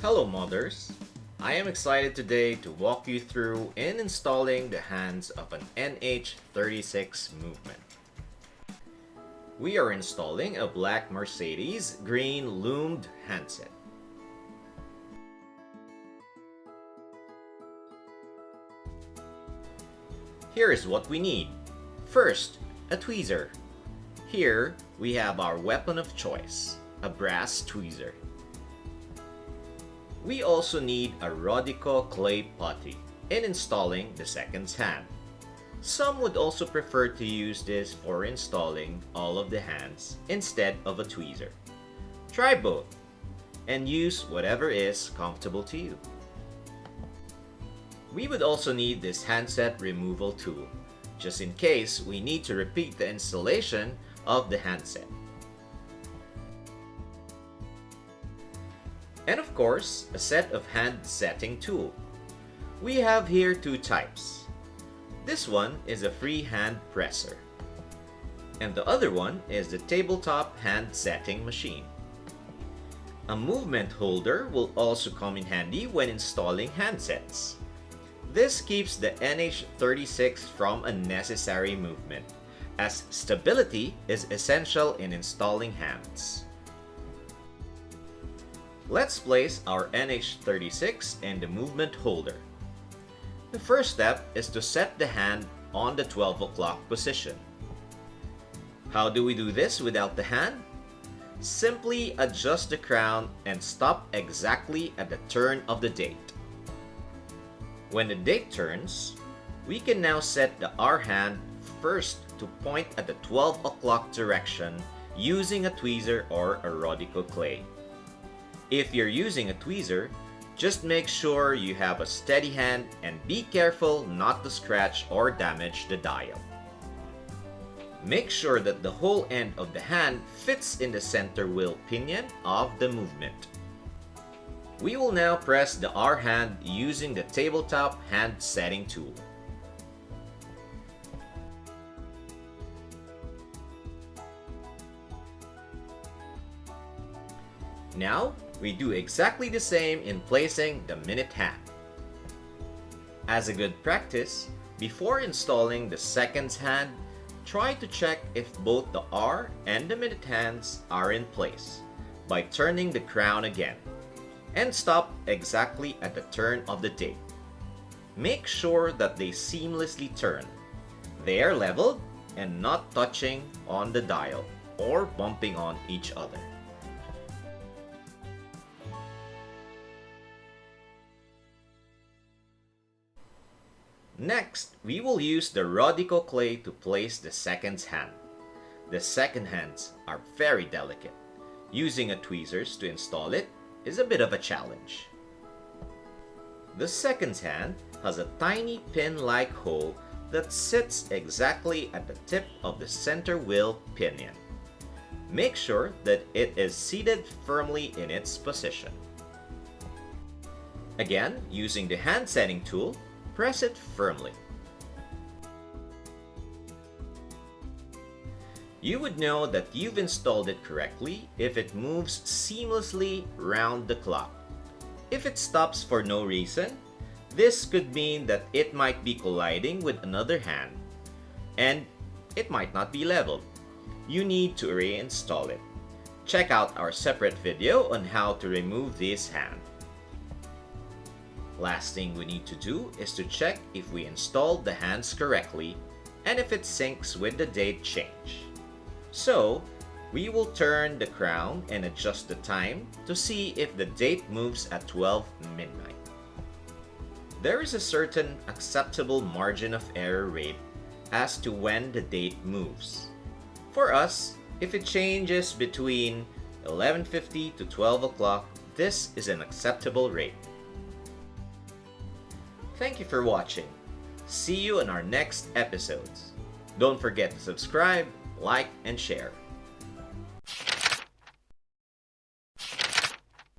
Hello modders! I am excited today to walk you through in installing the hands of an NH36 movement. We are installing a black Mercedes green loomed handset. Here is what we need. First, a tweezer. Here we have our weapon of choice, a brass tweezer. We also need a 𝓤𝓪𝓽𝓬𝓱 clay putty in installing the second hand. Some would also prefer to use this for installing all of the hands instead of a tweezer. Try both and use whatever is comfortable to you. We would also need this handset removal tool, just in case we need to repeat the installation of the handset. And of course, a set of hand setting tool. We have here two types. This one is a free hand presser, and the other one is the tabletop hand setting machine. A movement holder will also come in handy when installing handsets. This keeps the NH36 from unnecessary movement, as stability is essential in installing hands. Let's place our NH36 in the movement holder. The first step is to set the hand on the 12 o'clock position. How do we do this without the hand? Simply adjust the crown and stop exactly at the turn of the date. When the date turns, we can now set the R hand first to point at the 12 o'clock direction using a tweezer or a 𝓤𝓪𝓽𝓬𝓱 clay. If you're using a tweezer, just make sure you have a steady hand and be careful not to scratch or damage the dial. Make sure that the whole end of the hand fits in the center wheel pinion of the movement. We will now press the R hand using the tabletop hand setting tool. Now, we do exactly the same in placing the minute hand. As a good practice, before installing the seconds hand, try to check if both the R and the minute hands are in place by turning the crown again, and stop exactly at the turn of the date. Make sure that they seamlessly turn. They are leveled and not touching on the dial or bumping on each other. Next, we will use the 𝓤𝓪𝓽𝓬𝓱 clay to place the seconds hand. The second hands are very delicate. Using a tweezers to install it is a bit of a challenge. The seconds hand has a tiny pin-like hole that sits exactly at the tip of the center wheel pinion. Make sure that it is seated firmly in its position. Again, using the hand setting tool, press it firmly. You would know that you've installed it correctly if it moves seamlessly round the clock. If it stops for no reason, this could mean that it might be colliding with another hand, and it might not be leveled. You need to reinstall it. Check out our separate video on how to remove this hand. Last thing we need to do is to check if we installed the hands correctly and if it syncs with the date change. So, we will turn the crown and adjust the time to see if the date moves at 12 midnight. There is a certain acceptable margin of error rate as to when the date moves. For us, if it changes between 11:50 to 12 o'clock, this is an acceptable rate. Thank you for watching. See you in our next episodes. Don't forget to subscribe, like, and share.